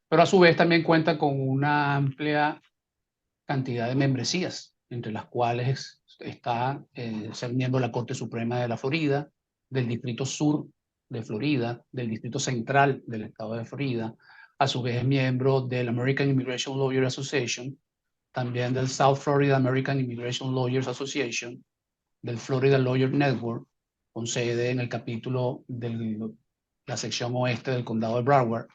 pero a su vez también cuenta con una amplia cantidad de membresías, entre las cuales está ser miembro de la Corte Suprema de la Florida, del Distrito Sur de Florida, del Distrito Central del Estado de Florida. A su vez es miembro del American Immigration Lawyers Association, también del South Florida American Immigration Lawyers Association, del Florida Lawyer Network, con sede en el capítulo de la sección oeste del condado de Broward.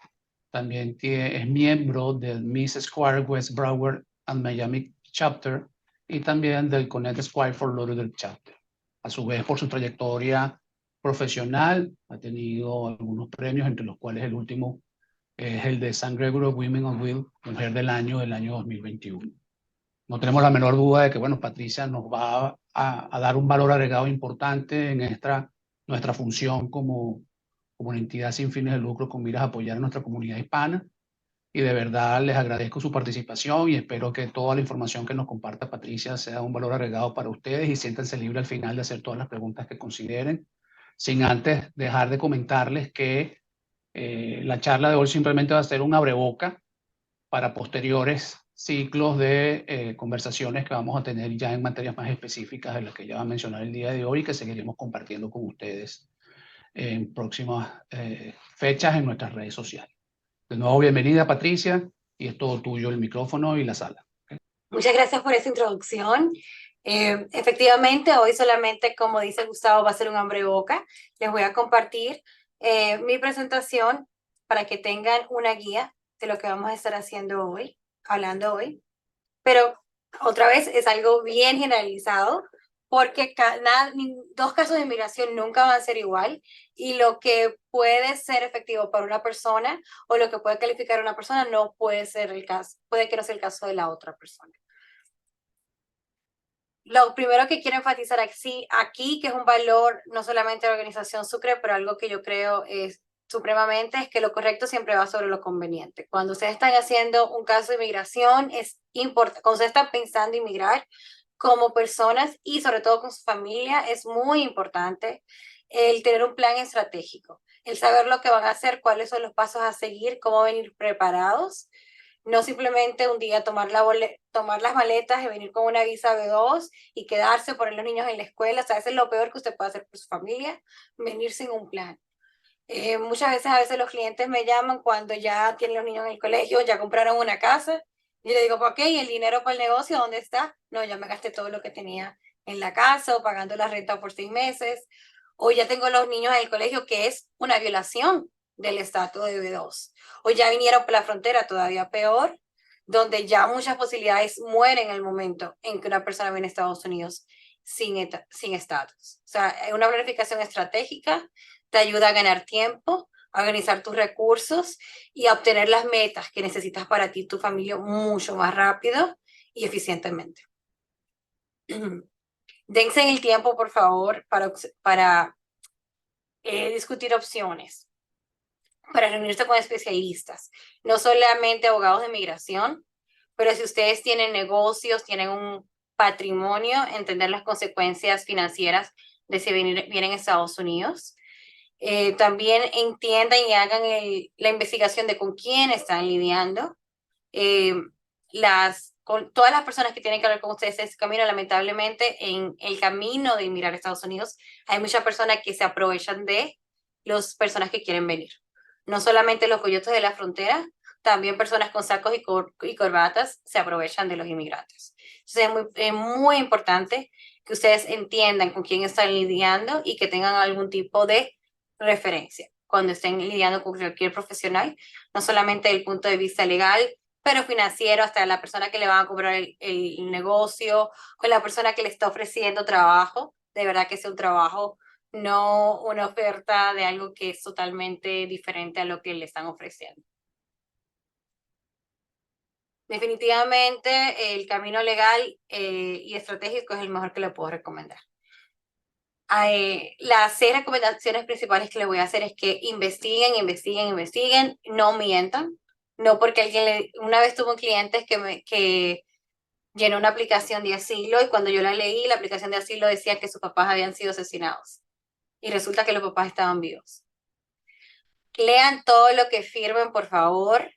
También es miembro del Miss Square West Broward and Miami Chapter y también del Connect Square for Lauderdale Chapter. A su vez, por su trayectoria profesional, ha tenido algunos premios, entre los cuales el último es el de San Gregory Women of Will, Mujer del Año 2021. No tenemos la menor duda de que, bueno, Patricia nos va a dar un valor agregado importante en nuestra función como una entidad sin fines de lucro con miras a apoyar a nuestra comunidad hispana. Y de verdad les agradezco su participación y espero que toda la información que nos comparta Patricia sea un valor agregado para ustedes y siéntanse libres al final de hacer todas las preguntas que consideren, sin antes dejar de comentarles que la charla de hoy simplemente va a ser un abreboca para posteriores ciclos de conversaciones que vamos a tener ya en materias más específicas de las que ya va a mencionar el día de hoy y que seguiremos compartiendo con ustedes en próximas fechas en nuestras redes sociales. De nuevo, bienvenida Patricia, y es todo tuyo el micrófono y la sala. Muchas gracias por esa introducción. Efectivamente, hoy solamente, como dice Gustavo, va a ser un abreboca. Les voy a compartir mi presentación para que tengan una guía de lo que vamos a estar haciendo hoy, hablando hoy. Pero otra vez es algo bien generalizado, porque dos casos de inmigración nunca van a ser igual, y lo que puede ser efectivo para una persona o lo que puede calificar a una persona no puede ser el caso, puede que no sea el caso de la otra persona. Lo primero que quiero enfatizar aquí, que es un valor no solamente de la organización Sucre, pero algo que yo creo es supremamente, es que lo correcto siempre va sobre lo conveniente. Cuando ustedes están haciendo un caso de inmigración, es importante, cuando ustedes están pensando en inmigrar como personas y sobre todo con su familia, es muy importante el tener un plan estratégico, el saber lo que van a hacer, cuáles son los pasos a seguir, cómo venir preparados. No simplemente un día tomar las maletas y venir con una visa B2 y quedarse, poner los niños en la escuela. O sea, eso es lo peor que usted puede hacer por su familia, venir sin un plan. Muchas veces, a veces los clientes me llaman cuando ya tienen los niños en el colegio, ya compraron una casa, y yo le digo, ok, ¿el dinero para el negocio dónde está? No, ya me gasté todo lo que tenía en la casa, o pagando la renta por 6 meses, o ya tengo los niños en el colegio, que es una violación del estatus de B2, o ya vinieron por la frontera, todavía peor, donde ya muchas posibilidades mueren en el momento en que una persona viene a Estados Unidos sin estatus. O sea, una planificación estratégica te ayuda a ganar tiempo, a organizar tus recursos y a obtener las metas que necesitas para ti y tu familia mucho más rápido y eficientemente. Dense el tiempo, por favor, para discutir opciones, para reunirse con especialistas, no solamente abogados de migración, pero si ustedes tienen negocios, tienen un patrimonio, entender las consecuencias financieras de si vienen a Estados Unidos. También entiendan y hagan la investigación de con quién están lidiando. Con todas las personas que tienen que hablar con ustedes en ese camino, lamentablemente, en el camino de emigrar a Estados Unidos, hay muchas personas que se aprovechan de las personas que quieren venir. No solamente los coyotes de la frontera, también personas con sacos y corbatas se aprovechan de los inmigrantes. Entonces es muy importante que ustedes entiendan con quién están lidiando y que tengan algún tipo de referencia cuando estén lidiando con cualquier profesional, no solamente desde el punto de vista legal, pero financiero, hasta la persona que le va a cobrar el negocio, o la persona que le está ofreciendo trabajo, de verdad que sea un trabajo, no una oferta de algo que es totalmente diferente a lo que le están ofreciendo. Definitivamente el camino legal y estratégico es el mejor que le puedo recomendar. Las 6 recomendaciones principales que les voy a hacer es que investiguen, no mientan. No porque una vez tuve un cliente que llenó una aplicación de asilo y cuando yo la leí, la aplicación de asilo decía que sus papás habían sido asesinados y resulta que los papás estaban vivos. lean todo lo que firmen, por favor.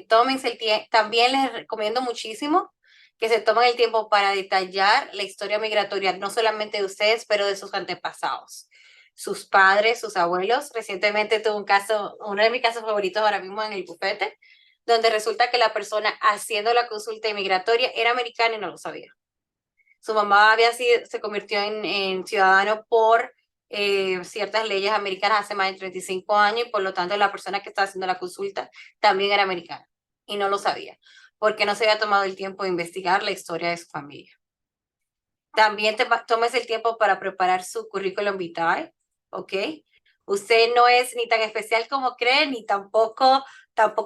Tómense el tiempo. También les recomiendo muchísimo que se tomen el tiempo para detallar la historia migratoria, no solamente de ustedes, pero de sus antepasados, sus padres, sus abuelos. Recientemente tuve un caso, uno de mis casos favoritos ahora mismo en el bufete, donde resulta que la persona haciendo la consulta inmigratoria era americana y no lo sabía. Su mamá había sido, se convirtió en ciudadano por ciertas leyes americanas hace más de 35 años y por lo tanto la persona que estaba haciendo la consulta también era americana y no lo sabía porque no se había tomado el tiempo de investigar la historia de su familia. También tomes el tiempo para preparar su currículum vitae, ¿ok? Usted no es ni tan especial como cree, ni tampoco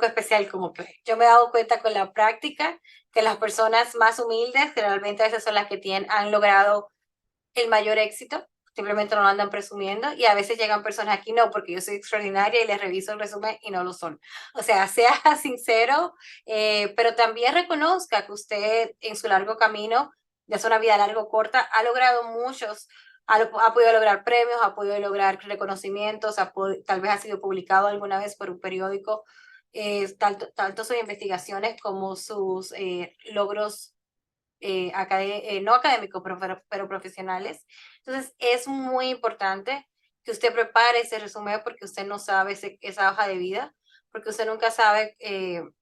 especial como cree. Yo me he dado cuenta con la práctica que las personas más humildes generalmente a veces son las que han logrado el mayor éxito, simplemente no lo andan presumiendo y a veces llegan personas aquí, no, porque yo soy extraordinaria y les reviso el resumen y no lo son. O sea, sea sincero, pero también reconozca que usted en su largo camino, ya es una vida largo o corta, ha logrado muchos, ha podido lograr premios, ha podido lograr reconocimientos, tal vez ha sido publicado alguna vez por un periódico, tanto sus investigaciones como sus logros no académicos, pero profesionales. Entonces, es muy importante que usted prepare ese resumen porque usted no sabe esa hoja de vida, porque usted nunca sabe en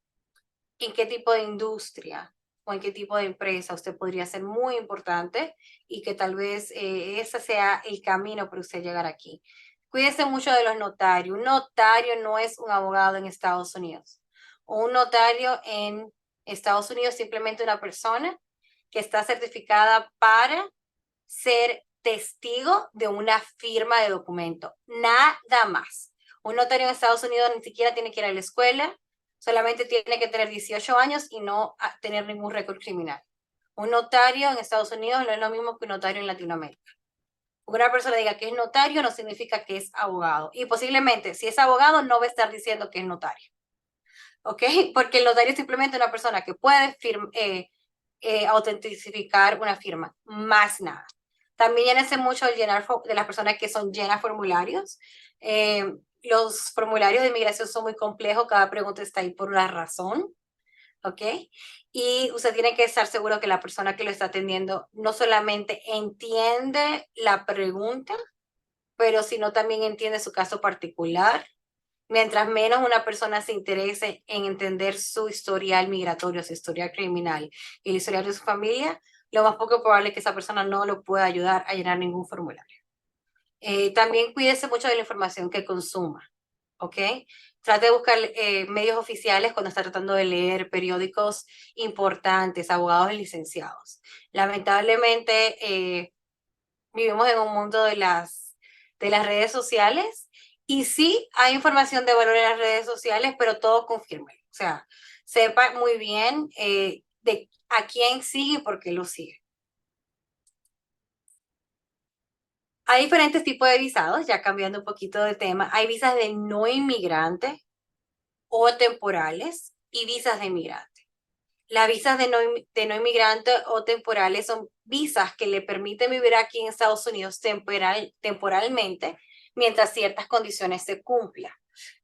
qué tipo de industria o en qué tipo de empresa usted podría ser muy importante y que tal vez ese sea el camino para usted llegar aquí. Cuídese mucho de los notarios. Un notario no es un abogado en Estados Unidos. Un notario en Estados Unidos es simplemente una persona que está certificada para ser testigo de una firma de documento. Nada más. Un notario en Estados Unidos ni siquiera tiene que ir a la escuela, solamente tiene que tener 18 años y no tener ningún récord criminal. Un notario en Estados Unidos no es lo mismo que un notario en Latinoamérica. Una persona diga que es notario no significa que es abogado. Y posiblemente, si es abogado, no va a estar diciendo que es notario. ¿Ok? Porque el notario es simplemente una persona que puede autentificar una firma, más nada. También llénese mucho el llenar de las personas que son llenas formularios. Los formularios de inmigración son muy complejos, cada pregunta está ahí por una razón, ¿ok? Y usted tiene que estar seguro que la persona que lo está atendiendo no solamente entiende la pregunta, pero sino también entiende su caso particular. Mientras menos una persona se interese en entender su historial migratorio, su historial criminal y el historial de su familia, lo más poco probable es que esa persona no lo pueda ayudar a llenar ningún formulario. También cuídese mucho de la información que consuma, ¿ok? Trate de buscar medios oficiales cuando está tratando de leer periódicos importantes, abogados y licenciados. Lamentablemente, vivimos en un mundo de las redes sociales y sí hay información de valor en las redes sociales, pero todo confirme. O sea, sepa muy bien de a quién sigue y por qué lo sigue. Hay diferentes tipos de visados, ya cambiando un poquito de tema. Hay visas de no inmigrante o temporales y visas de inmigrante. Las visas de no inmigrante o temporales son visas que le permiten vivir aquí en Estados Unidos temporalmente mientras ciertas condiciones se cumplan.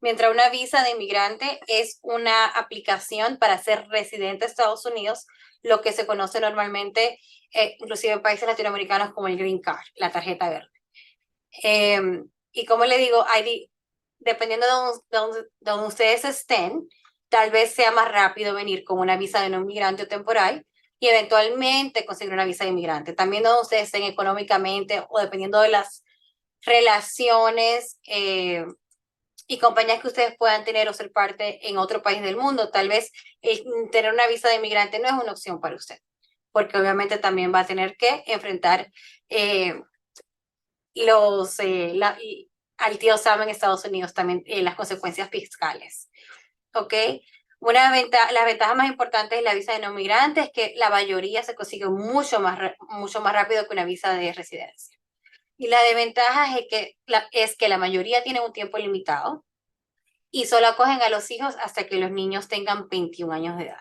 Mientras una visa de inmigrante es una aplicación para ser residente de Estados Unidos, lo que se conoce normalmente, inclusive en países latinoamericanos, como el Green Card, la tarjeta verde. Y como le digo, dependiendo de donde ustedes estén, tal vez sea más rápido venir con una visa de no inmigrante o temporal y eventualmente conseguir una visa de inmigrante. También donde ustedes estén económicamente o dependiendo de las relaciones y compañías que ustedes puedan tener o ser parte en otro país del mundo, tal vez tener una visa de inmigrante no es una opción para usted, porque obviamente también va a tener que enfrentar al tío Sam en Estados Unidos también las consecuencias fiscales. ¿Ok? Las ventajas más importantes de la visa de no migrante es que la mayoría se consigue mucho más rápido que una visa de residencia. Y la desventaja es que la mayoría tiene un tiempo limitado y solo acogen a los hijos hasta que los niños tengan 21 años de edad.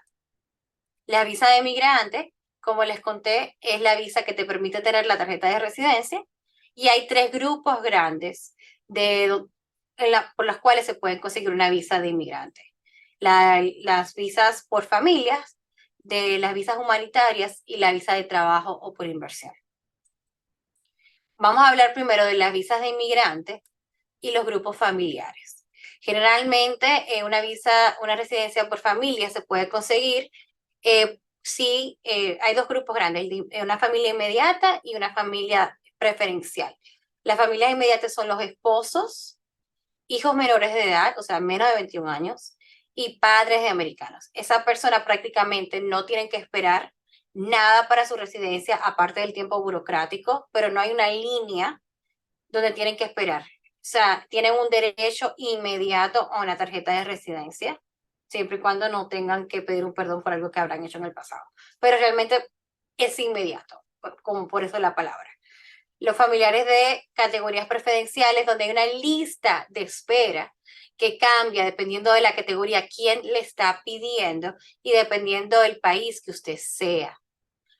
La visa de migrante, como les conté, es la visa que te permite tener la tarjeta de residencia y hay tres grupos grandes por las cuales se pueden conseguir una visa de inmigrante. Las visas por familias, de las visas humanitarias y la visa de trabajo o por inversión. Vamos a hablar primero de las visas de inmigrante y los grupos familiares. Generalmente una residencia por familia se puede conseguir si hay dos grupos grandes, una familia inmediata y una familia preferencial. Las familias inmediatas son los esposos, hijos menores de edad, o sea, menos de 21 años, y padres de americanos. Esa persona prácticamente no tienen que esperar nada para su residencia, aparte del tiempo burocrático, pero no hay una línea donde tienen que esperar. O sea, tienen un derecho inmediato a una tarjeta de residencia, siempre y cuando no tengan que pedir un perdón por algo que habrán hecho en el pasado. Pero realmente es inmediato, como por eso la palabra. Los familiares de categorías preferenciales, donde hay una lista de espera que cambia dependiendo de la categoría, quién le está pidiendo y dependiendo del país que usted sea.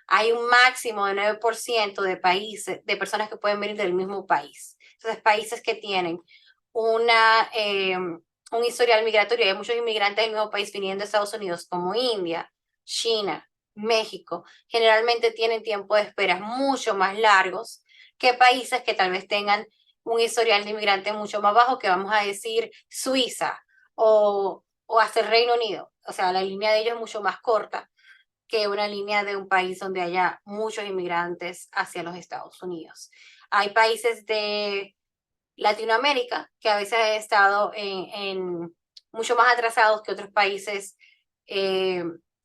Hay un máximo de 9% de países, de personas que pueden venir del mismo país. Entonces, países que tienen un historial migratorio, hay muchos inmigrantes del mismo país viniendo a Estados Unidos, como India, China, México, generalmente tienen tiempo de espera mucho más largos que países que tal vez tengan un historial de inmigrantes mucho más bajo, que vamos a decir Suiza o hasta el Reino Unido. O sea, la línea de ellos es mucho más corta que una línea de un país donde haya muchos inmigrantes hacia los Estados Unidos. Hay países de Latinoamérica que a veces han estado en mucho más atrasados que otros países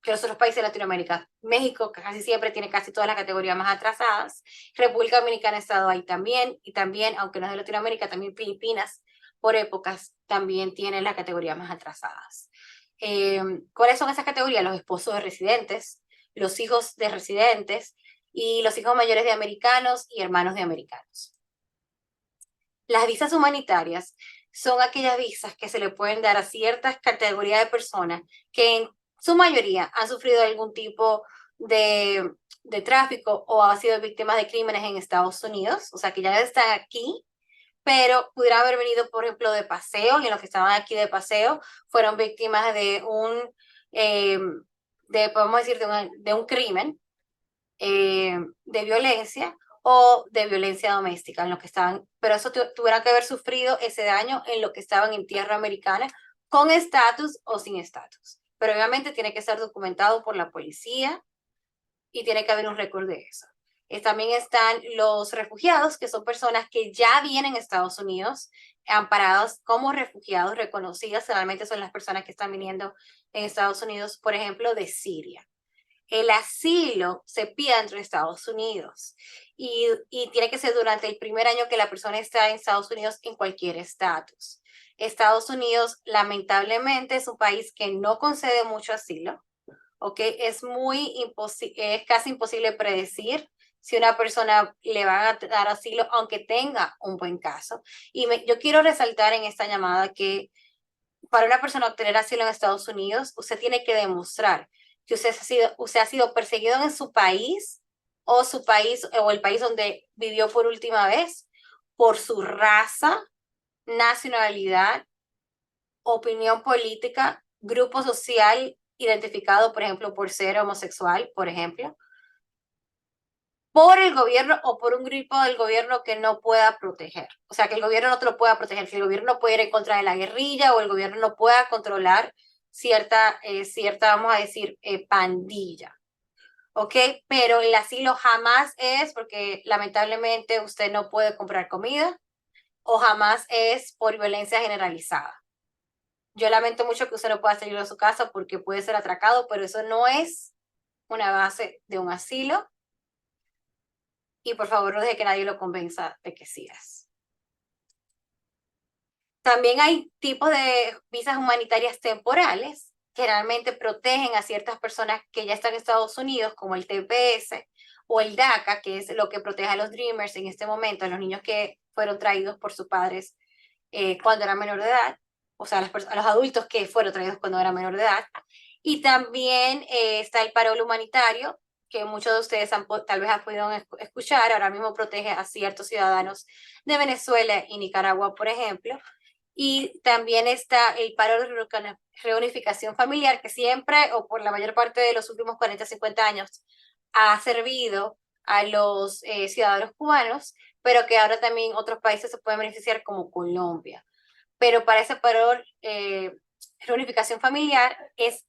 que los otros países de Latinoamérica. México casi siempre tiene casi todas las categorías más atrasadas. República Dominicana ha estado ahí también, y también, aunque no es de Latinoamérica, también Filipinas, por épocas, también tiene las categorías más atrasadas. ¿Cuáles son esas categorías? Los esposos de residentes, los hijos de residentes y los hijos mayores de americanos y hermanos de americanos. Las visas humanitarias son aquellas visas que se le pueden dar a ciertas categorías de personas que en su mayoría han sufrido algún tipo de tráfico o han sido víctimas de crímenes en Estados Unidos, o sea que ya están aquí, pero pudieran haber venido, por ejemplo, de paseo, y en los que estaban aquí de paseo fueron víctimas de podemos decir, de un crimen, de violencia o de violencia doméstica, en lo que estaban, pero eso tuvieran que haber sufrido ese daño en lo que estaban en tierra americana, con estatus o sin estatus. Pero obviamente tiene que ser documentado por la policía y tiene que haber un récord de eso. También están los refugiados, que son personas que ya vienen a Estados Unidos amparados como refugiados reconocidas. Generalmente son las personas que están viniendo en Estados Unidos, por ejemplo, de Siria. El asilo se pide dentro de Estados Unidos y tiene que ser durante el primer año que la persona está en Estados Unidos en cualquier estatus. Estados Unidos, lamentablemente, es un país que no concede mucho asilo. ¿Ok? Es casi imposible predecir si una persona le va a dar asilo, aunque tenga un buen caso. Y yo quiero resaltar en esta llamada que para una persona obtener asilo en Estados Unidos, usted tiene que demostrar que usted ha sido perseguido en su país o el país donde vivió por última vez, por su raza, nacionalidad, opinión política, grupo social identificado, por ejemplo, por ser homosexual, por ejemplo, por el gobierno o por un grupo del gobierno que no pueda proteger. O sea, que el gobierno no te lo pueda proteger, que el gobierno no pueda ir en contra de la guerrilla o el gobierno no pueda controlar cierta vamos a decir, pandilla. ¿Ok? Pero el asilo jamás es porque lamentablemente usted no puede comprar comida, o jamás es por violencia generalizada. Yo lamento mucho que usted no pueda salir de su casa porque puede ser atracado, pero eso no es una base de un asilo. Y por favor, no deje que nadie lo convenza de que sí es. También hay tipos de visas humanitarias temporales que realmente protegen a ciertas personas que ya están en Estados Unidos, como el TPS o el DACA, que es lo que protege a los Dreamers en este momento, a los niños que fueron traídos por sus padres cuando eran menor de edad, o sea, a los adultos que fueron traídos cuando eran menor de edad. Y también está el parol humanitario, que muchos de ustedes tal vez han podido escuchar. Ahora mismo protege a ciertos ciudadanos de Venezuela y Nicaragua, por ejemplo. Y también está el paro de reunificación familiar, que siempre, o por la mayor parte de los últimos 40, 50 años, ha servido a los ciudadanos cubanos, pero que ahora también otros países se pueden beneficiar, como Colombia. Pero para ese paro reunificación familiar es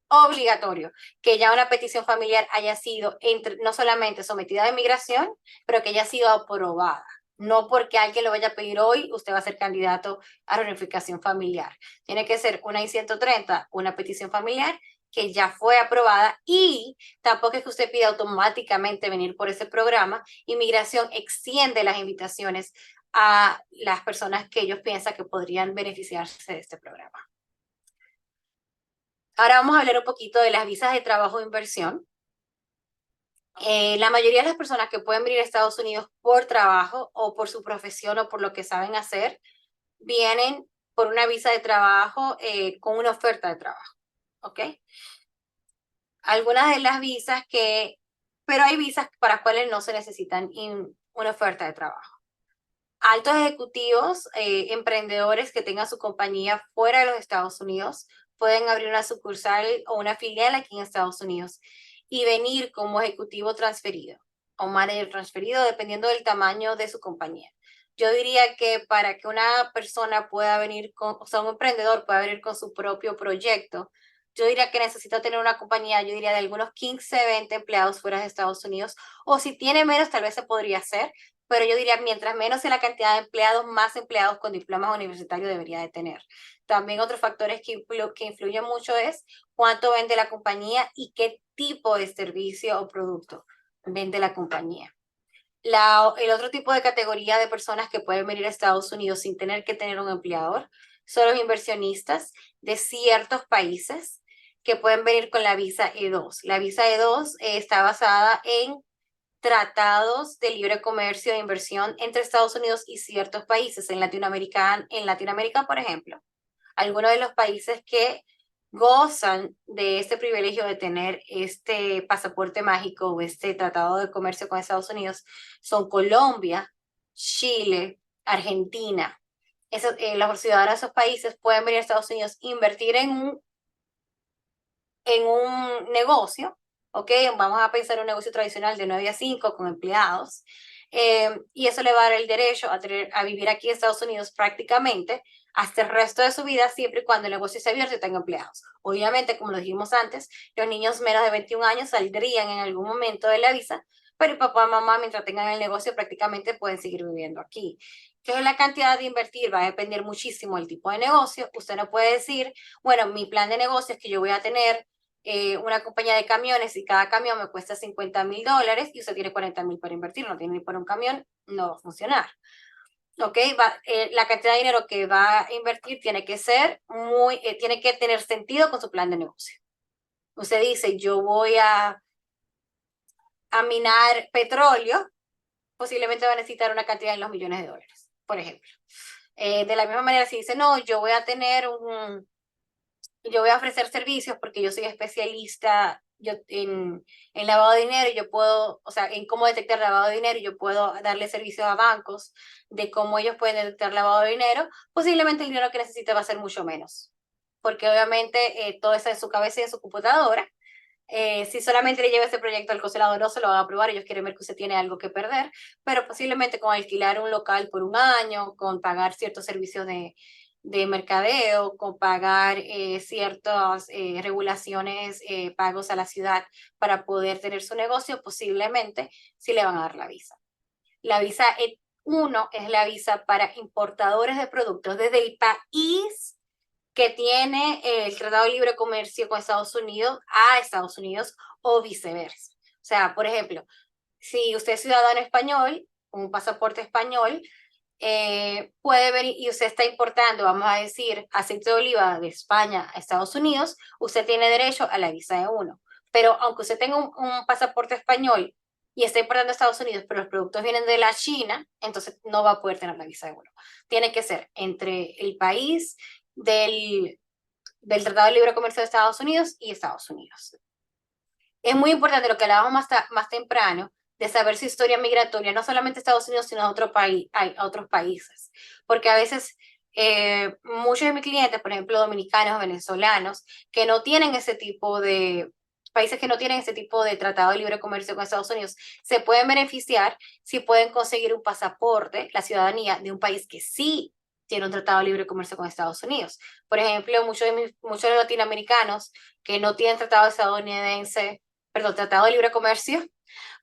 obligatorio que ya una petición familiar haya sido no solamente sometida a migración, pero que haya sido aprobada. No porque alguien lo vaya a pedir hoy, usted va a ser candidato a reunificación familiar. Tiene que ser una I-130, una petición familiar que ya fue aprobada, y tampoco es que usted pida automáticamente venir por ese programa. Inmigración extiende las invitaciones a las personas que ellos piensan que podrían beneficiarse de este programa. Ahora vamos a hablar un poquito de las visas de trabajo e inversión. La mayoría de las personas que pueden venir a Estados Unidos por trabajo o por su profesión o por lo que saben hacer, vienen por una visa de trabajo con una oferta de trabajo, ¿ok? Algunas de las visas pero hay visas para las cuales no se necesitan una oferta de trabajo. Altos ejecutivos, emprendedores que tengan su compañía fuera de los Estados Unidos, pueden abrir una sucursal o una filial aquí en Estados Unidos y venir como ejecutivo transferido o manager transferido, dependiendo del tamaño de su compañía. Yo diría que para que una persona pueda venir o sea, un emprendedor pueda venir con su propio proyecto, yo diría que necesita tener una compañía, yo diría de algunos 15, 20 empleados fuera de Estados Unidos, o si tiene menos, tal vez se podría hacer, pero yo diría, mientras menos sea la cantidad de empleados, más empleados con diplomas universitarios debería de tener. También otros factores que influyen mucho es cuánto vende la compañía y qué tipo de servicio o producto vende la compañía. El otro tipo de categoría de personas que pueden venir a Estados Unidos sin tener que tener un empleador son los inversionistas de ciertos países que pueden venir con la visa E2. La visa E2 está basada en tratados de libre comercio e inversión entre Estados Unidos y ciertos países en Latinoamérica, por ejemplo. Algunos de los países que gozan de este privilegio de tener este pasaporte mágico o este tratado de comercio con Estados Unidos son Colombia, Chile, Argentina. Los ciudadanos de esos países pueden venir a Estados Unidos, invertir en un negocio, ¿ok? Vamos a pensar un negocio tradicional de 9 a 5 con empleados, y eso le va a dar el derecho a vivir aquí en Estados Unidos prácticamente hasta el resto de su vida, siempre y cuando el negocio esté abierto y tenga empleados. Obviamente, como lo dijimos antes, los niños menos de 21 años saldrían en algún momento de la visa, pero el papá y mamá, mientras tengan el negocio, prácticamente pueden seguir viviendo aquí. ¿Qué es la cantidad de invertir? Va a depender muchísimo del tipo de negocio. Usted no puede decir, bueno, mi plan de negocio es que yo voy a tener una compañía de camiones y cada camión me cuesta $50,000 y usted tiene 40,000 para invertir, no tiene ni por un camión, no va a funcionar. ¿Ok? La cantidad de dinero que va a invertir tiene que ser tiene que tener sentido con su plan de negocio. Usted dice, yo voy a minar petróleo, posiblemente va a necesitar una cantidad en los millones de dólares, por ejemplo. De la misma manera, si dice, no, yo voy a ofrecer servicios porque yo soy especialista en lavado de dinero, y yo puedo, o sea, en cómo detectar lavado de dinero, y yo puedo darle servicios a bancos de cómo ellos pueden detectar lavado de dinero, posiblemente el dinero que necesite va a ser mucho menos, porque obviamente todo está en su cabeza y en su computadora. Si solamente le lleva este proyecto al consulado, no se lo van a aprobar, ellos quieren ver que usted tiene algo que perder, pero posiblemente con alquilar un local por un año, con pagar ciertos servicios de mercadeo, con pagar ciertas regulaciones, pagos a la ciudad para poder tener su negocio, posiblemente sí le van a dar la visa. La visa E1 es la visa para importadores de productos desde el país que tiene el Tratado de Libre Comercio con Estados Unidos a Estados Unidos, o viceversa. O sea, por ejemplo, si usted es ciudadano español, con un pasaporte español, puede venir y usted está importando, vamos a decir, aceite de oliva de España a Estados Unidos, usted tiene derecho a la visa E1. Pero aunque usted tenga un pasaporte español y está importando a Estados Unidos, pero los productos vienen de la China, entonces no va a poder tener la visa E1. Tiene que ser entre el país del Tratado de Libre Comercio de Estados Unidos y Estados Unidos. Es muy importante lo que hablábamos más temprano, de saber su historia migratoria, no solamente a Estados Unidos, sino a otros países, porque a veces muchos de mis clientes, por ejemplo, dominicanos, venezolanos, que no tienen ese tipo de países que no tienen ese tipo de tratado de libre comercio con Estados Unidos, se pueden beneficiar si pueden conseguir un pasaporte, la ciudadanía de un país que sí tiene un tratado de libre comercio con Estados Unidos. Por ejemplo, muchos de los latinoamericanos que no tienen tratado estadounidense, perdón, tratado de libre comercio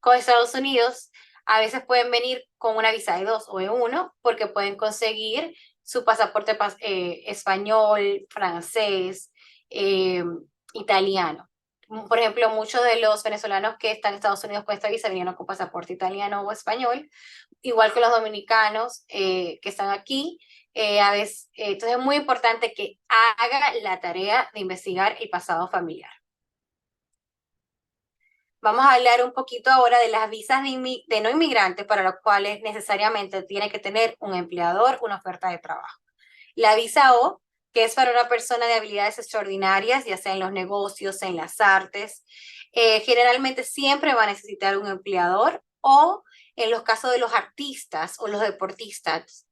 con Estados Unidos, a veces pueden venir con una visa de 2 o de 1 porque pueden conseguir su pasaporte español, francés, eh, italiano. Por ejemplo, muchos de los venezolanos que están en Estados Unidos con esta visa vinieron con pasaporte italiano o español, igual que los dominicanos que están aquí. Entonces es muy importante que haga la tarea de investigar el pasado familiar. Vamos a hablar un poquito ahora de las visas de no inmigrantes para las cuales necesariamente tiene que tener un empleador una oferta de trabajo. La visa O, que es para una persona de habilidades extraordinarias, ya sea en los negocios, en las artes, generalmente siempre va a necesitar un empleador, o en los casos de los artistas o los deportistas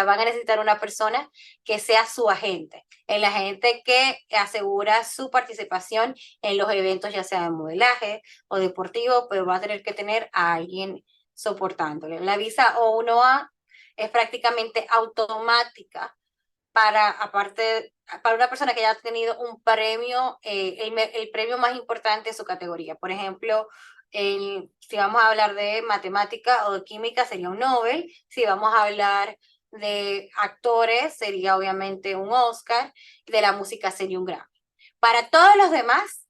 van a necesitar una persona que sea su agente, el agente que asegura su participación en los eventos, ya sea de modelaje o deportivo, pero va a tener que tener a alguien soportándole. La visa O1A es prácticamente automática para una persona que haya tenido un premio, el premio más importante de su categoría. Por ejemplo, si vamos a hablar de matemática o de química, sería un Nobel. Si vamos a hablar de actores, sería obviamente un Oscar. De la música sería un Grammy. Para todos los demás,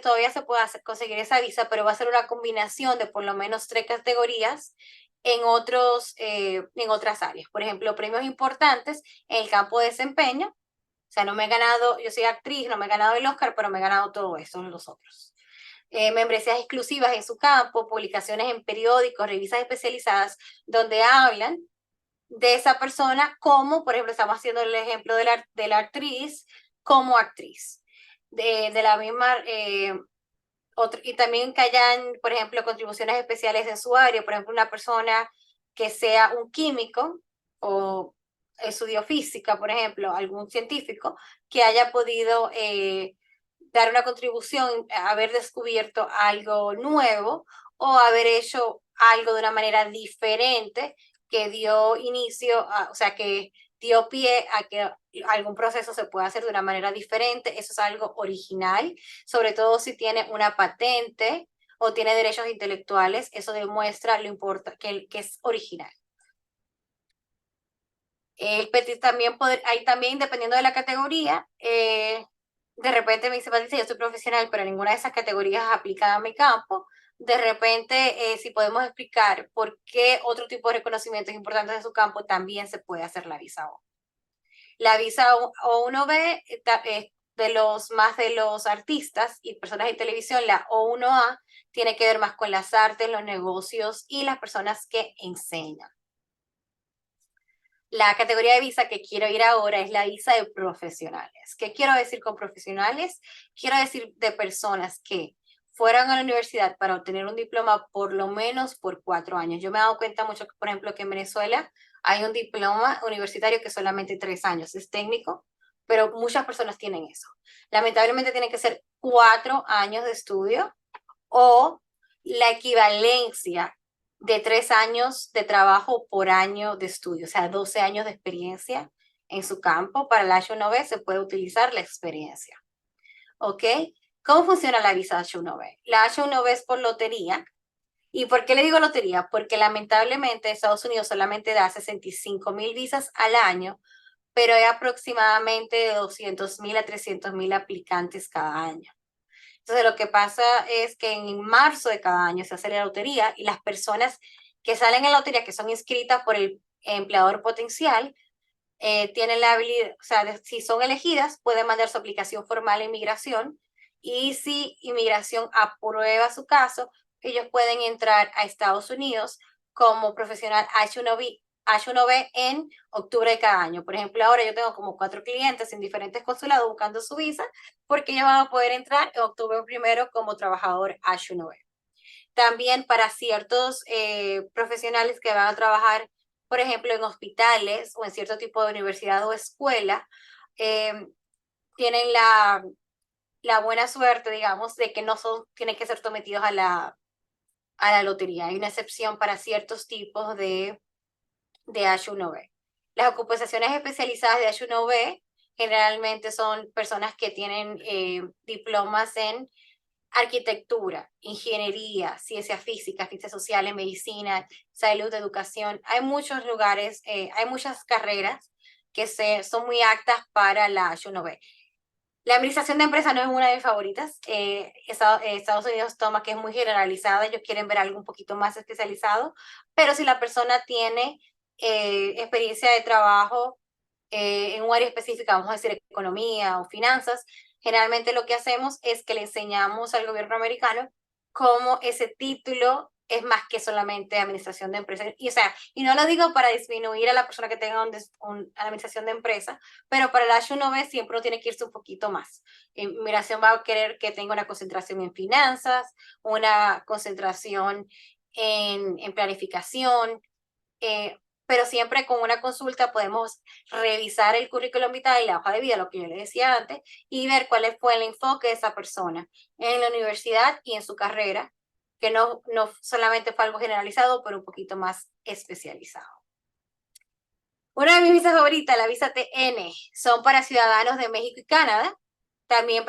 todavía se puede conseguir esa visa, pero va a ser una combinación de por lo menos 3 categorías en otras áreas. Por ejemplo, premios importantes en el campo de desempeño. O sea, no me he ganado, yo soy actriz, no me he ganado el Oscar, pero me he ganado todo eso en los otros. Membresías exclusivas en su campo, publicaciones en periódicos, revistas especializadas, donde hablan de esa persona como, por ejemplo, estamos haciendo el ejemplo de la actriz como actriz. De la misma, y también que hayan, por ejemplo, contribuciones especiales en su área, por ejemplo, una persona que sea un químico o estudió física, por ejemplo, algún científico que haya podido dar una contribución, haber descubierto algo nuevo o haber hecho algo de una manera diferente que dio inicio, o sea, que dio pie a que algún proceso se pueda hacer de una manera diferente. Eso es algo original, sobre todo si tiene una patente o tiene derechos intelectuales. Eso demuestra lo que es original. El petit también ahí también, dependiendo de la categoría, de repente me dice, Patricia, yo soy profesional, pero ninguna de esas categorías es aplicada a mi campo. De repente, si podemos explicar por qué otro tipo de reconocimientos importantes de su campo, también se puede hacer la visa O. La visa O1B, de los artistas y personas de televisión, la O1A tiene que ver más con las artes, los negocios y las personas que enseñan. La categoría de visa que quiero ir ahora es la visa de profesionales. ¿Qué quiero decir con profesionales? Quiero decir de personas que fueron a la universidad para obtener un diploma por lo menos por 4 años. Yo me he dado cuenta mucho, por ejemplo, que en Venezuela hay un diploma universitario que solamente 3 años, es técnico, pero muchas personas tienen eso. Lamentablemente tienen que ser 4 años de estudio o la equivalencia de 3 años de trabajo por año de estudio, o sea, 12 años de experiencia en su campo. Para la H1B se puede utilizar la experiencia. ¿Ok? ¿Cómo funciona la visa H1B? La H1B es por lotería. ¿Y por qué le digo lotería? Porque lamentablemente Estados Unidos solamente da 65,000 visas al año, pero hay aproximadamente de 200,000 a 300,000 aplicantes cada año. Entonces, lo que pasa es que en marzo de cada año se hace la lotería y las personas que salen en la lotería, que son inscritas por el empleador potencial, tienen la habilidad, o sea, si son elegidas, pueden mandar su aplicación formal a inmigración y si inmigración aprueba su caso, ellos pueden entrar a Estados Unidos como profesional H1B en octubre de cada año. Por ejemplo, ahora yo tengo como 4 clientes en diferentes consulados buscando su visa porque ellos van a poder entrar en octubre primero como trabajador H1B. También para ciertos profesionales que van a trabajar por ejemplo, en hospitales o en cierto tipo de universidad o escuela, tienen la buena suerte, digamos, de que no tienen que ser sometidos a la lotería. Hay una excepción para ciertos tipos de H1B. Las ocupaciones especializadas de H1B generalmente son personas que tienen diplomas en arquitectura, ingeniería, ciencia física, ciencias sociales, medicina, salud, educación. Hay muchos lugares, hay muchas carreras que son muy aptas para la H1B. La administración de empresas no es una de mis favoritas. Estados Unidos toma que es muy generalizada, ellos quieren ver algo un poquito más especializado, pero si la persona tiene experiencia de trabajo en un área específica, vamos a decir economía o finanzas, generalmente lo que hacemos es que le enseñamos al gobierno americano cómo ese título es más que solamente administración de empresas. Y, o sea, y no lo digo para disminuir a la persona que tenga una administración de empresa, pero para el H1B siempre uno tiene que irse un poquito más. Inmigración va a querer que tenga una concentración en finanzas, una concentración en planificación, pero siempre con una consulta podemos revisar el currículum vitae y la hoja de vida, lo que yo le decía antes, y ver cuál fue el enfoque de esa persona en la universidad y en su carrera, que no solamente fue algo generalizado, pero un poquito más especializado. Una de mis visas favoritas, la visa TN, son para ciudadanos de México y Canadá. También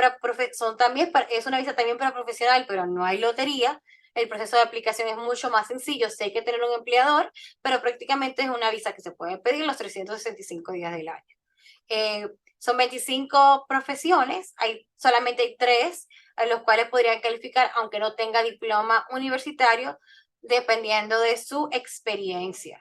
es una visa también para profesional, pero no hay lotería. El proceso de aplicación es mucho más sencillo. Sí hay que tener un empleador, pero prácticamente es una visa que se puede pedir los 365 días del año. Son 25 profesiones, solamente hay 3 a los cuales podrían calificar, aunque no tenga diploma universitario, dependiendo de su experiencia.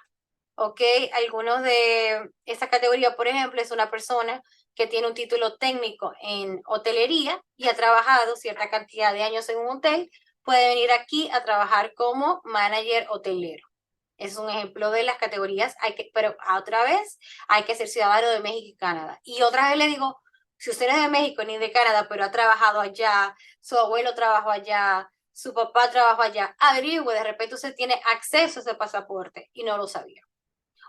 ¿Ok? Algunos de esa categoría, por ejemplo, es una persona que tiene un título técnico en hotelería y ha trabajado cierta cantidad de años en un hotel, puede venir aquí a trabajar como manager hotelero. Es un ejemplo de las categorías, pero otra vez hay que ser ciudadano de México y Canadá. Y otra vez le digo, si usted no es de México ni de Canadá, pero ha trabajado allá, su abuelo trabajó allá, su papá trabajó allá, averigüe, de repente usted tiene acceso a ese pasaporte y no lo sabía.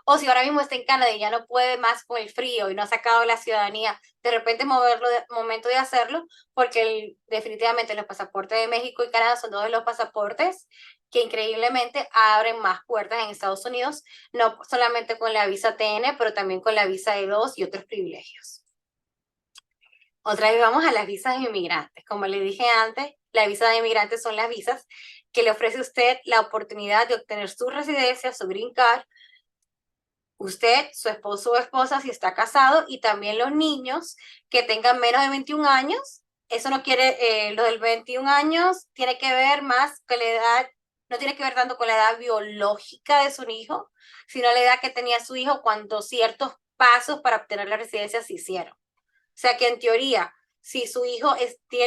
O si ahora mismo está en Canadá y ya no puede más con el frío y no ha sacado la ciudadanía, de repente momento de hacerlo, porque definitivamente los pasaportes de México y Canadá son dos de los pasaportes que increíblemente abren más puertas en Estados Unidos, no solamente con la visa TN, pero también con la visa E2 y otros privilegios. Otra vez vamos a las visas de inmigrantes. Como le dije antes, la visa de inmigrantes son las visas que le ofrece a usted la oportunidad de obtener su residencia, su green card, usted, su esposo o esposa, si está casado, y también los niños que tengan menos de 21 años. Eso no quiere, lo del 21 años tiene que ver más con la edad, no tiene que ver tanto con la edad biológica de su hijo, sino la edad que tenía su hijo cuando ciertos pasos para obtener la residencia se hicieron. O sea que en teoría, si su hijo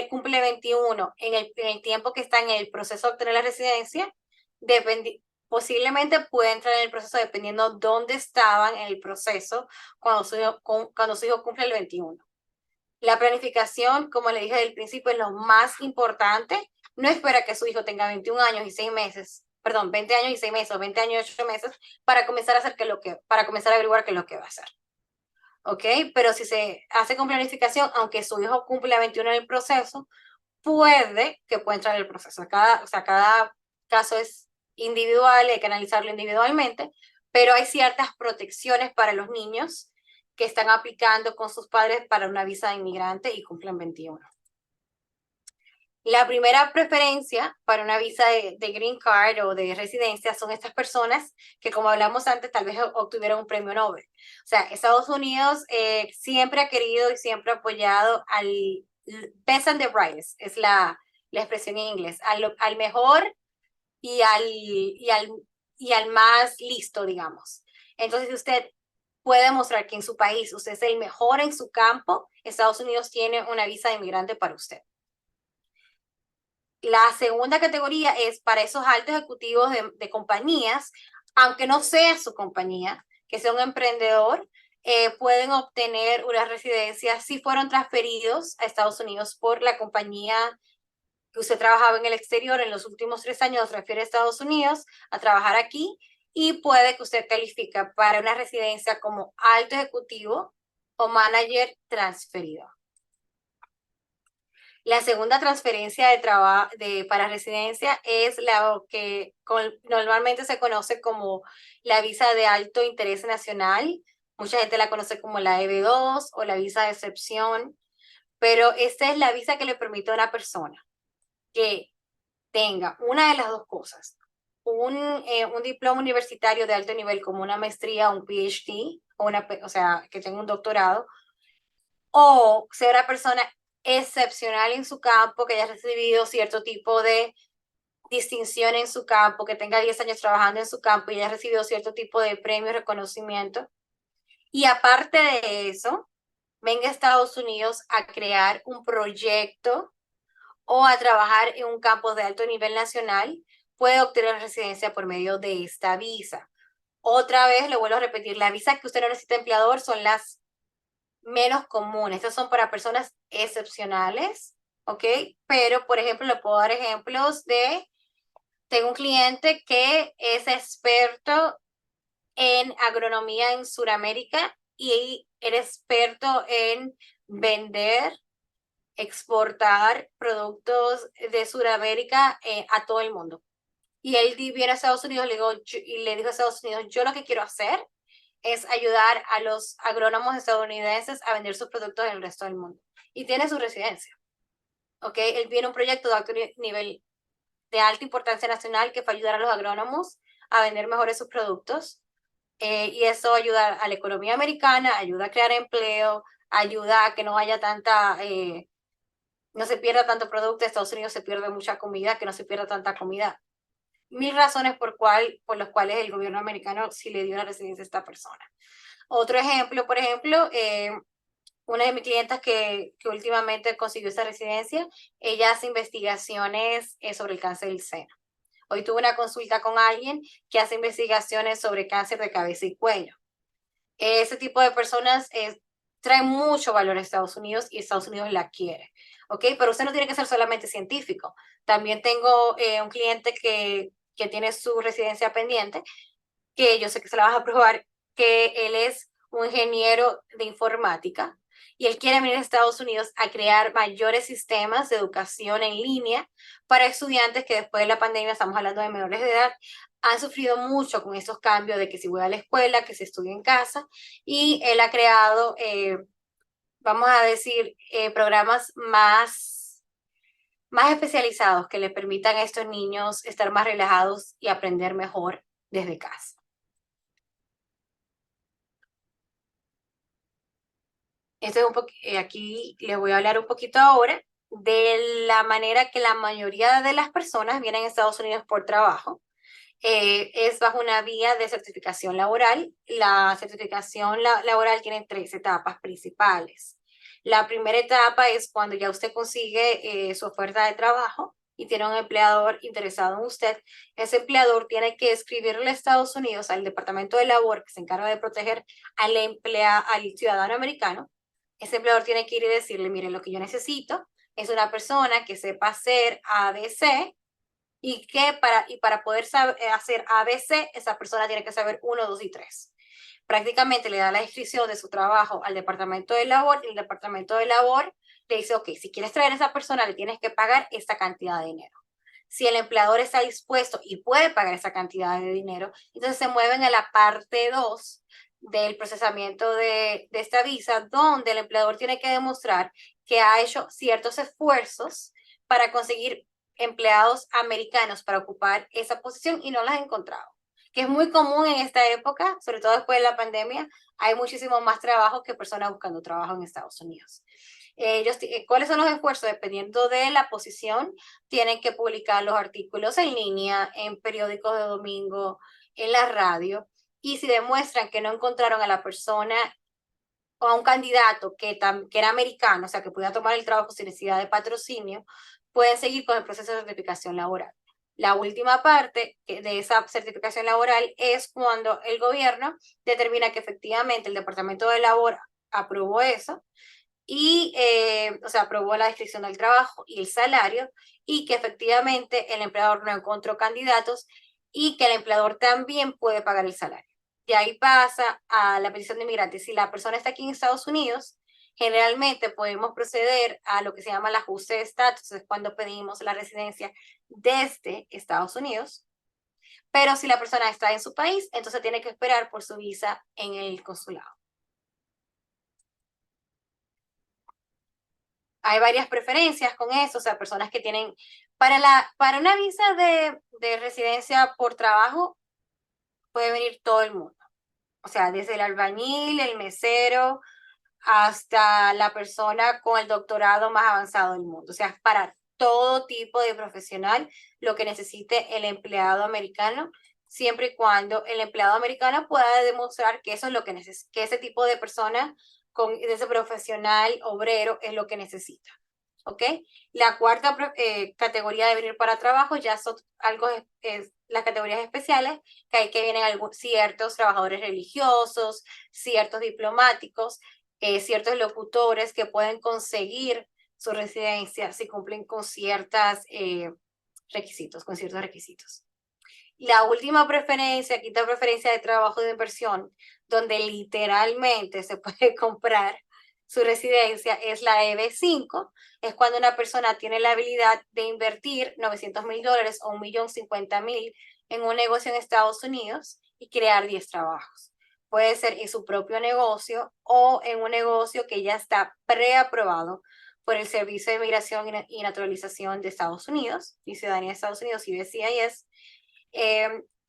cumple 21 en el tiempo que está en el proceso de obtener la residencia, posiblemente puede entrar en el proceso dependiendo dónde estaban en el proceso cuando su hijo cumple el 21. La planificación, como le dije del principio, es lo más importante. No espera que su hijo tenga 21 años y 6 meses, perdón, 20 años y 6 meses o 20 años y 8 meses para comenzar a para comenzar a averiguar qué es lo que va a hacer. ¿Ok? Pero si se hace con planificación, aunque su hijo cumpla 21 en el proceso, puede entrar en el proceso. Cada caso es individual, hay que analizarlo individualmente, pero hay ciertas protecciones para los niños que están aplicando con sus padres para una visa de inmigrante y cumplen 21. La primera preferencia para una visa de green card o de residencia son estas personas que, como hablamos antes, tal vez obtuvieron un premio Nobel. O sea, Estados Unidos siempre ha querido y siempre ha apoyado al best and the brightest, es la expresión en inglés, al mejor y al más listo, digamos. Entonces, si usted puede demostrar que en su país usted es el mejor en su campo, Estados Unidos tiene una visa de inmigrante para usted. La segunda categoría es para esos altos ejecutivos de compañías, aunque no sea su compañía, que sea un emprendedor, pueden obtener una residencia si fueron transferidos a Estados Unidos por la compañía que usted trabajaba en el exterior en los últimos 3 años, transfiere a Estados Unidos a trabajar aquí y puede que usted califique para una residencia como alto ejecutivo o manager transferido. La segunda transferencia de trabajo para residencia es la que normalmente se conoce como la visa de alto interés nacional. Mucha gente la conoce como la EB2 o la visa de excepción, pero esta es la visa que le permite a una persona que tenga una de las dos cosas, un diploma universitario de alto nivel como una maestría, un PhD, o sea, que tenga un doctorado, o ser una persona excepcional en su campo, que haya recibido cierto tipo de distinción en su campo, que tenga 10 años trabajando en su campo y haya recibido cierto tipo de premio y reconocimiento. Y aparte de eso, venga a Estados Unidos a crear un proyecto o a trabajar en un campo de alto nivel nacional, puede obtener residencia por medio de esta visa. Otra vez, le vuelvo a repetir, la visa que usted no necesita empleador son las menos comunes. Estas son para personas excepcionales, ¿ok? Pero, por ejemplo, le puedo dar ejemplos tengo un cliente que es experto en agronomía en Sudamérica y era experto en vender, exportar productos de Sudamérica a todo el mundo. Y él viene a Estados Unidos y le dijo a Estados Unidos, yo lo que quiero hacer es ayudar a los agrónomos estadounidenses a vender sus productos en el resto del mundo. Y tiene su residencia. ¿Ok? Él viene un proyecto de alto nivel, de alta importancia nacional que va a ayudar a los agrónomos a vender mejores sus productos. Y eso ayuda a la economía americana, ayuda a crear empleo, ayuda a que no haya no se pierda tanto producto. En Estados Unidos se pierde mucha comida, que no se pierda tanta comida. 1000 razones por las cuales el gobierno americano sí le dio la residencia a esta persona. Otro ejemplo, por ejemplo, una de mis clientas que últimamente consiguió esta residencia, ella hace investigaciones sobre el cáncer del seno. Hoy tuve una consulta con alguien que hace investigaciones sobre cáncer de cabeza y cuello. Ese tipo de personas traen mucho valor a Estados Unidos y Estados Unidos la quiere. ¿Ok? Pero usted no tiene que ser solamente científico. También tengo un cliente que tiene su residencia pendiente, que yo sé que se la vas a aprobar, que él es un ingeniero de informática y él quiere venir a Estados Unidos a crear mayores sistemas de educación en línea para estudiantes que después de la pandemia, estamos hablando de menores de edad, han sufrido mucho con esos cambios de que si voy a la escuela, que se estudie en casa, y él ha creado, vamos a decir, programas más especializados que le permitan a estos niños estar más relajados y aprender mejor desde casa. Aquí les voy a hablar un poquito ahora de la manera que la mayoría de las personas vienen a Estados Unidos por trabajo. Es bajo una vía de certificación laboral. La certificación laboral tiene 3 etapas principales. La primera etapa es cuando ya usted consigue su oferta de trabajo y tiene un empleador interesado en usted. Ese empleador tiene que escribirle a Estados Unidos, al Departamento de Labor, que se encarga de proteger al ciudadano americano. Ese empleador tiene que ir y decirle, miren, lo que yo necesito es una persona que sepa hacer ABC y para poder hacer ABC, esa persona tiene que saber 1, 2 y 3. Prácticamente le da la descripción de su trabajo al Departamento de Labor y el Departamento de Labor le dice, ok, si quieres traer a esa persona, le tienes que pagar esta cantidad de dinero. Si el empleador está dispuesto y puede pagar esa cantidad de dinero, entonces se mueven a la parte 2 del procesamiento de esta visa, donde el empleador tiene que demostrar que ha hecho ciertos esfuerzos para conseguir empleados americanos para ocupar esa posición y no las ha encontrado, que es muy común en esta época, sobre todo después de la pandemia. Hay muchísimo más trabajo que personas buscando trabajo en Estados Unidos. ¿Cuáles son los esfuerzos? Dependiendo de la posición, tienen que publicar los artículos en línea, en periódicos de domingo, en la radio, y si demuestran que no encontraron a la persona o a un candidato que era americano, o sea, que pudiera tomar el trabajo sin necesidad de patrocinio, pueden seguir con el proceso de certificación laboral. La última parte de esa certificación laboral es cuando el gobierno determina que efectivamente el Departamento de Labor aprobó eso y, o sea, aprobó la descripción del trabajo y el salario y que efectivamente el empleador no encontró candidatos y que el empleador también puede pagar el salario. Y ahí pasa a la petición de inmigrante. Si la persona está aquí en Estados Unidos, generalmente podemos proceder a lo que se llama el ajuste de estatus, es cuando pedimos la residencia desde Estados Unidos, pero si la persona está en su país, entonces tiene que esperar por su visa en el consulado. Hay varias preferencias con eso, o sea, personas que tienen, para una visa de residencia por trabajo, puede venir todo el mundo. O sea, desde el albañil, el mesero, hasta la persona con el doctorado más avanzado del mundo. O sea, para todo tipo de profesional, lo que necesite el empleado americano, siempre y cuando el empleado americano pueda demostrar que eso es lo que necesita, que ese tipo de persona, con ese profesional obrero, es lo que necesita. ¿Ok? La cuarta categoría de venir para trabajo ya son algo, las categorías especiales, que hay que vienen ciertos trabajadores religiosos, ciertos diplomáticos, ciertos locutores que pueden conseguir su residencia si cumplen con ciertos requisitos. La última preferencia, quinta preferencia de trabajo de inversión, donde literalmente se puede comprar su residencia, es la EB5, es cuando una persona tiene la habilidad de invertir $900,000 o $1,050,000 en un negocio en Estados Unidos y crear 10 trabajos. Puede ser en su propio negocio o en un negocio que ya está preaprobado por el Servicio de Migración y Naturalización de Estados Unidos y Ciudadanía de Estados Unidos, USCIS.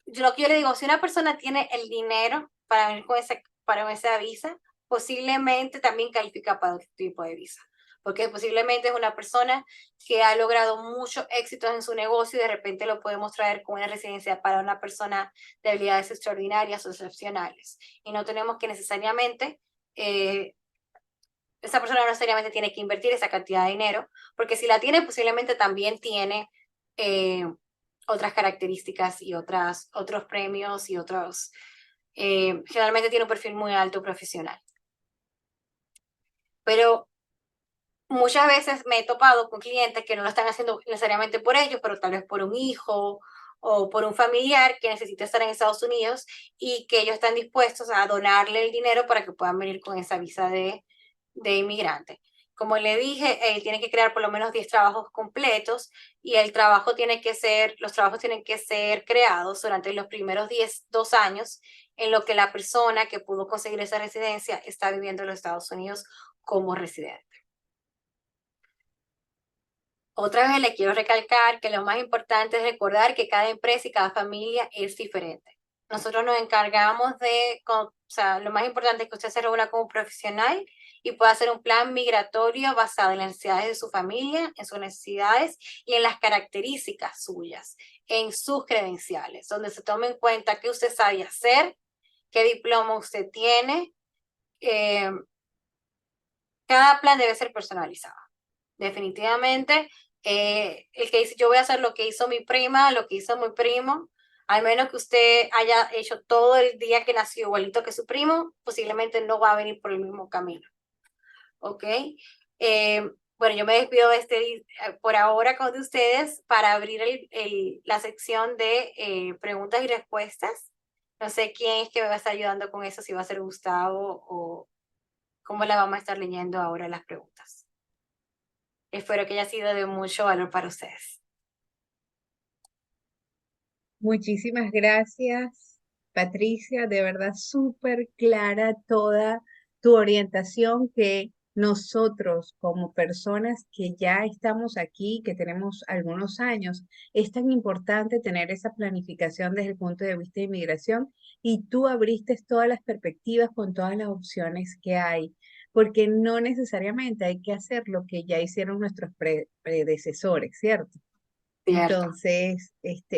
Lo que yo le digo, si una persona tiene el dinero para venir con para esa visa, posiblemente también califica para otro tipo de visa, porque posiblemente es una persona que ha logrado muchos éxitos en su negocio y de repente lo podemos traer con una residencia para una persona de habilidades extraordinarias o excepcionales. Y no tenemos que necesariamente, esa persona no necesariamente tiene que invertir esa cantidad de dinero, porque si la tiene, posiblemente también tiene otras características y otros premios y otros, generalmente tiene un perfil muy alto profesional. Pero muchas veces me he topado con clientes que no lo están haciendo necesariamente por ellos, pero tal vez por un hijo o por un familiar que necesita estar en Estados Unidos y que ellos están dispuestos a donarle el dinero para que puedan venir con esa visa de inmigrante. Como le dije, tiene que crear por lo menos 10 trabajos completos y los trabajos tienen que ser creados durante los primeros 2 años en lo que la persona que pudo conseguir esa residencia está viviendo en los Estados Unidos como residente. Otra vez le quiero recalcar que lo más importante es recordar que cada empresa y cada familia es diferente. Nosotros nos encargamos o sea, lo más importante es que usted se reúna como profesional y pueda hacer un plan migratorio basado en las necesidades de su familia, en sus necesidades y en las características suyas, en sus credenciales, donde se tome en cuenta qué usted sabe hacer, qué diploma usted tiene. Cada plan debe ser personalizado. Definitivamente, el que dice yo voy a hacer lo que hizo mi prima, lo que hizo mi primo, al menos que usted haya hecho todo el día que nació igualito que su primo, posiblemente no va a venir por el mismo camino. ¿Ok? Bueno, yo me despido por ahora con ustedes para abrir la sección de preguntas y respuestas. No sé quién es que me va a estar ayudando con eso, si va a ser Gustavo o cómo la vamos a estar leyendo ahora las preguntas. Espero que haya sido de mucho valor para ustedes. Muchísimas gracias, Patricia. De verdad, súper clara toda tu orientación que nosotros como personas que ya estamos aquí, que tenemos algunos años, es tan importante tener esa planificación desde el punto de vista de inmigración y tú abriste todas las perspectivas con todas las opciones que hay, porque no necesariamente hay que hacer lo que ya hicieron nuestros predecesores, ¿cierto? Cierto. Entonces,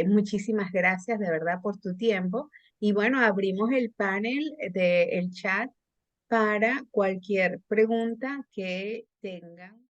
muchísimas gracias de verdad por tu tiempo. Y bueno, abrimos el panel del chat para cualquier pregunta que tengan.